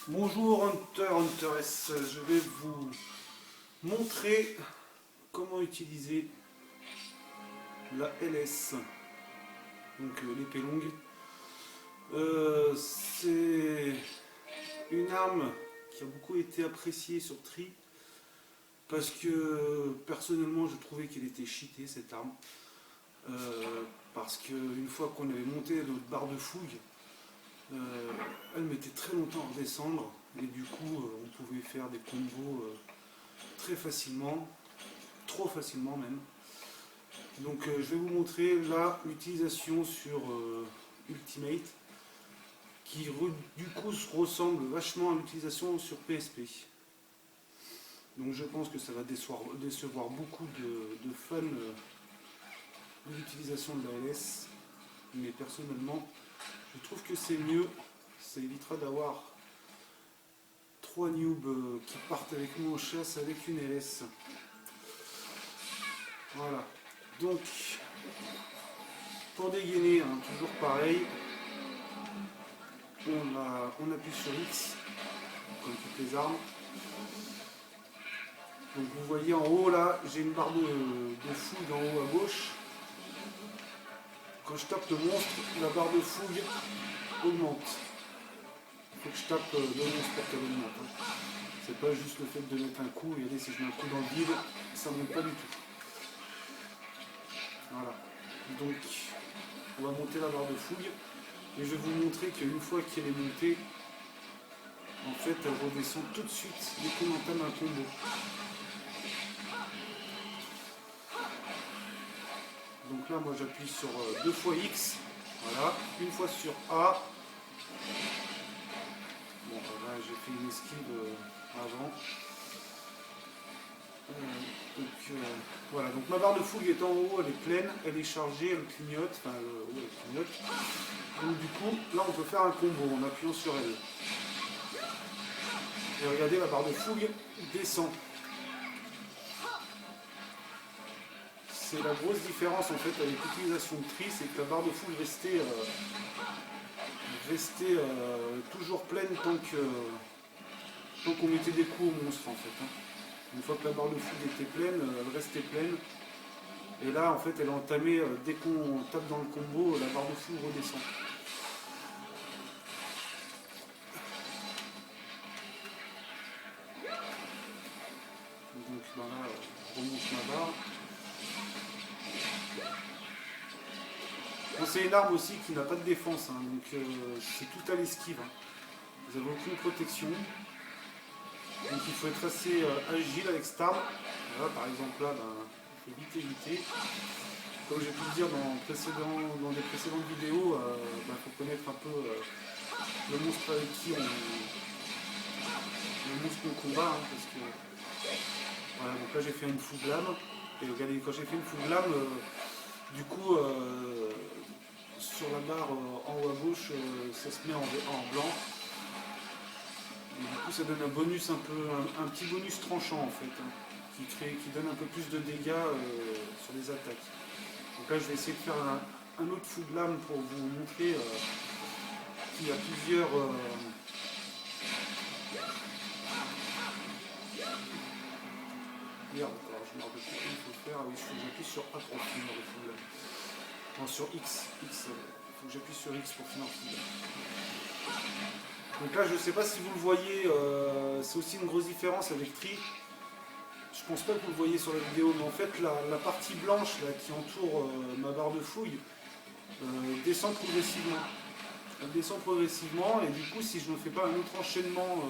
Bonjour Hunter, Hunteress, je vais vous montrer comment utiliser la LS, donc l'épée longue. C'est une arme qui a beaucoup été appréciée sur Tri parce que personnellement je trouvais qu'elle était cheatée cette arme. Parce qu'une fois qu'on avait monté notre barre de fouille, elle mettait très longtemps à redescendre et du coup on pouvait faire des combos très facilement, trop facilement même. Donc je vais vous montrer là l'utilisation sur Ultimate qui du coup ressemble vachement à l'utilisation sur PSP. Donc je pense que ça va décevoir beaucoup de fans de l'utilisation de la LS, mais personnellement je trouve que c'est mieux, ça évitera d'avoir 3 noobs qui partent avec nous en chasse avec une LS. Voilà, donc pour dégainer, hein, toujours pareil, on appuie sur X, comme toutes les armes. Donc vous voyez en haut là, j'ai une barre de fouille en haut à gauche. Quand je tape le monstre, la barre de fouille augmente. Il faut que je tape le monstre pour qu'elle augmente. Hein. C'est pas juste le fait de mettre un coup, regardez si je mets un coup dans le vide, ça ne monte pas du tout. Voilà. Donc on va monter la barre de fouille et je vais vous montrer qu'une fois qu'elle est montée, en fait elle redescend tout de suite dès qu'on entame un combo. Donc là moi j'appuie sur 2 fois X, voilà, une fois sur A. Bon là j'ai fait une esquive avant. Voilà, donc ma barre de fouille est en haut, elle est pleine, elle est chargée, elle clignote, enfin oui, elle clignote. Donc du coup, là on peut faire un combo en appuyant sur elle. Et regardez, la barre de fouille descend. C'est la grosse différence en fait avec l'utilisation de Tri, c'est que la barre de fouille restait toujours pleine tant qu'on mettait des coups au monstre en fait. Hein. Une fois que la barre de fouille était pleine, elle restait pleine. Et là, en fait, elle est entamée, dès qu'on tape dans le combo, la barre de fouille redescend. Donc ben là, je remonte ma barre. Bon, c'est une arme aussi qui n'a pas de défense, hein, donc c'est tout à l'esquive. Hein. Vous n'avez aucune protection. Donc il faut être assez agile avec cette arme. Voilà, par exemple là, ben, il faut vite éviter. Comme j'ai pu le dire dans des précédentes vidéos, il faut connaître un peu le monstre avec qui qu'on combat. Hein, parce que, voilà, donc là j'ai fait une fou blâme. Et regardez, quand j'ai fait une fou blâme, du coup, sur la barre en haut à gauche, ça se met en blanc. Et du coup, ça donne un bonus un petit bonus tranchant en fait, hein, qui donne un peu plus de dégâts sur les attaques. Donc là, je vais essayer de faire un autre fou de lame pour vous montrer qu'il y a plusieurs. Merde, alors je me rappelle plus comment il faut faire. Ah oui, il faut que j'appuie sur A pour finir le fou de lame. Non, sur X. Il faut que j'appuie sur X pour finir le fou de lame. Donc là, je ne sais pas si vous le voyez, c'est aussi une grosse différence avec Tri. Je pense pas que vous le voyez sur la vidéo, mais en fait, la partie blanche là, qui entoure ma barre de fouille descend progressivement. Elle descend progressivement, et du coup, si je ne fais pas un autre enchaînement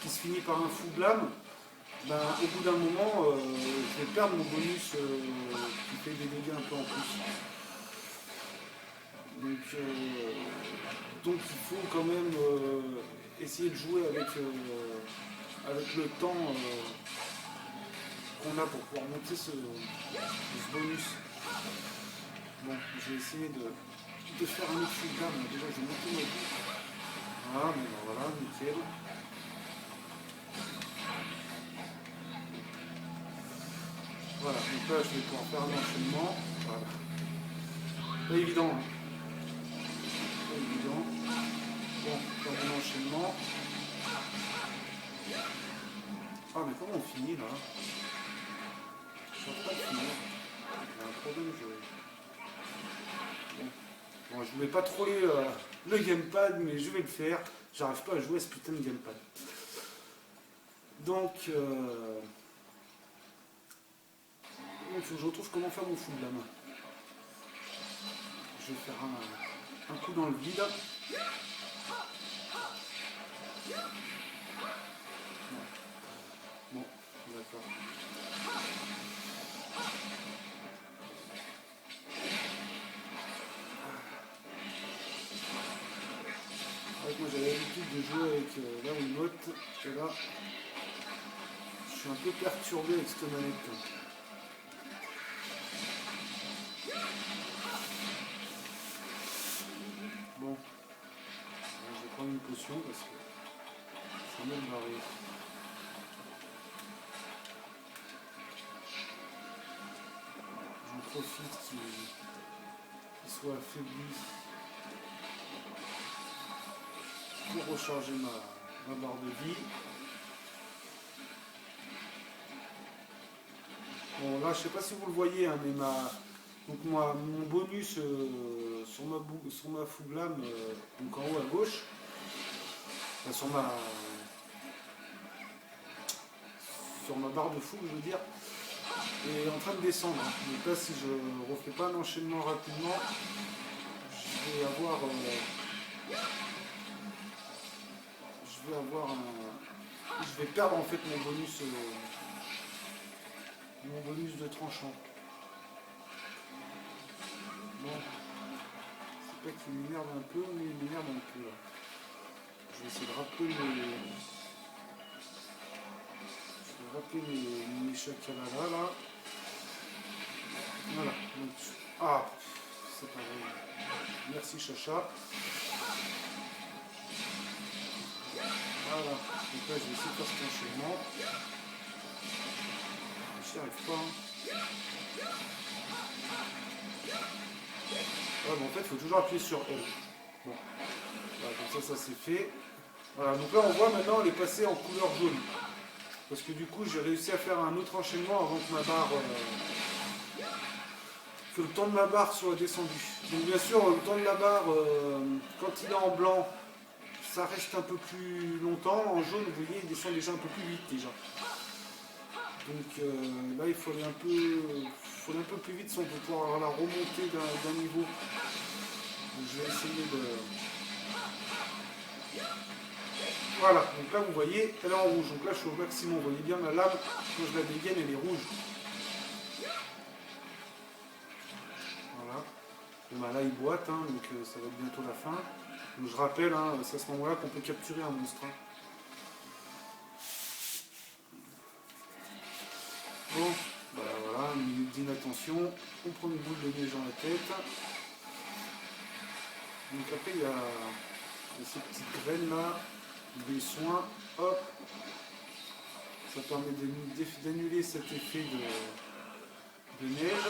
qui se finit par un fou blâme, ben, au bout d'un moment, je vais perdre mon bonus qui fait des dégâts un peu en plus. Donc il faut quand même essayer de jouer avec le temps qu'on a pour pouvoir monter ce bonus. Bon, je vais essayer de faire un autre fou de lame. Déjà, je vais monter ma vie. Voilà, mais ben voilà, nickel. Voilà, donc là, je vais pouvoir faire un enchaînement. Voilà. Pas évident. Hein. Pas évident. Bon, faire mon enchaînement. fini là. Je suis en train de finir. J'ai un problème, bon, je voulais pas troller le gamepad, mais je vais le faire. J'arrive pas à jouer à ce putain de gamepad. Donc, il faut que je retrouve comment faire mon full de la main. Je vais faire un coup dans le vide. Bon, d'accord. Moi j'avais l'habitude de jouer avec la Wiimote, et là je suis un peu perturbé avec cette manette. Bon, je vais prendre une potion parce que ça m'a barré. J'en profite qu'il soit affaibli pour recharger ma barre de vie. Bon là je sais pas si vous le voyez hein, mais donc mon bonus sur ma fouglame donc en haut à gauche, enfin, sur ma barre de fougue je veux dire, est en train de descendre. Donc là si je refais pas un enchaînement rapidement, je vais perdre en fait mon bonus de tranchant. Bon, c'est pas qu'il m'énerve un peu, mais il m'énerve un peu. Là. Je vais essayer de rappeler mes chakras là. Voilà. Donc, c'est pas vrai. Merci Chacha. Voilà. Donc là je vais essayer de faire cet enchaînement. Je n'y arrive pas. Hein. Ouais, bon, en fait il faut toujours appuyer sur L. Bon. Voilà, comme ça c'est fait. Voilà, donc là on voit maintenant elle est passée en couleur jaune. Parce que du coup j'ai réussi à faire un autre enchaînement avant que ma barre. Que le temps de ma barre soit descendu. Donc bien sûr le temps de la barre quand il est en blanc ça reste un peu plus longtemps. En jaune vous voyez il descend déjà un peu plus vite déjà. Donc là il faut aller un peu plus vite si on peut pouvoir la remonter d'un niveau. Donc, je vais essayer de. Voilà, donc là vous voyez, elle est en rouge, donc là je suis au maximum, vous voyez bien ma lame, quand je la dégaine elle est rouge. Voilà. Bon, bah là il boite, hein, donc ça va être bientôt la fin. Donc je rappelle, hein, c'est à ce moment-là qu'on peut capturer un monstre. Hein. Bon, bah voilà, une minute d'inattention, on prend une boule de neige dans la tête. Donc après il y a ces petites graines là, des soins, hop, ça permet d'annuler cet effet de neige.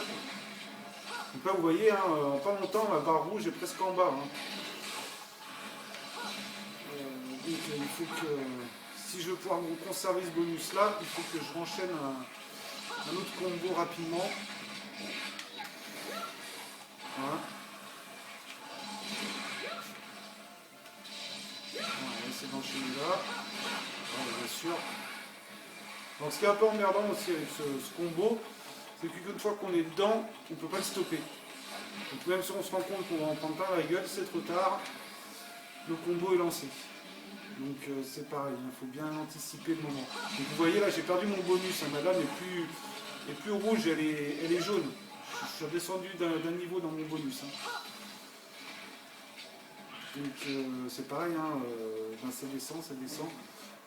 Donc là vous voyez, hein, en pas longtemps ma barre rouge est presque en bas. Hein. Donc il faut que, si je veux pouvoir me conserver ce bonus là, il faut que je renchaîne un autre combo rapidement. Voilà. On va essayer d'enchaîner là. Voilà, bien sûr. Donc ce qui est un peu emmerdant aussi avec ce combo, c'est qu'une fois qu'on est dedans, on ne peut pas le stopper. Donc même si on se rend compte qu'on va en prendre plein la gueule, c'est trop tard, le combo est lancé. Donc c'est pareil, il faut bien anticiper le moment. Donc vous voyez là j'ai perdu mon bonus, hein, ma lame est plus rouge, elle est jaune. Je suis redescendu d'un niveau dans mon bonus. Hein. Donc c'est pareil, hein, ça descend, ça descend.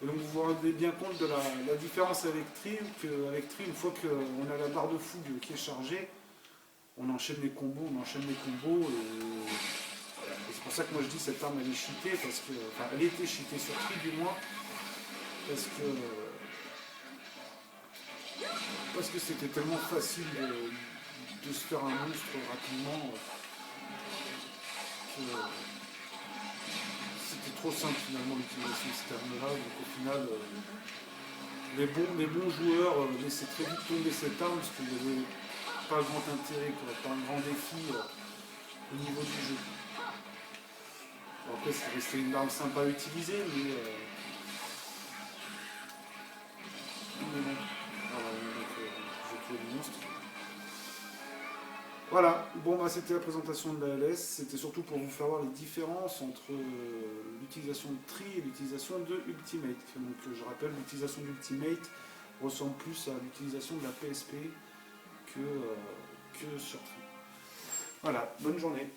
Et donc vous vous rendez bien compte de la différence avec Tri, une fois qu'on a la barre de fougue qui est chargée, on enchaîne les combos, et c'est pour ça que moi je dis cette arme elle est cheatée, parce que. Enfin elle était cheatée sur Tri du moins, parce que c'était tellement facile de se faire un monstre rapidement que c'était trop simple finalement l'utilisation de cette arme là, donc au final Les bons joueurs laissaient très vite tomber cette arme parce qu'il n'y avait pas grand intérêt, quoi, pas un grand défi au niveau du jeu. Bon, après, c'est resté une arme sympa à utiliser, mais bon. Voilà, donc, j'ai tué le monstre. Voilà, bon bah c'était la présentation de la LS, c'était surtout pour vous faire voir les différences entre l'utilisation de Tri et l'utilisation de Ultimate. Donc je rappelle, l'utilisation d'Ultimate ressemble plus à l'utilisation de la PSP que sur Tri. Voilà, bonne journée.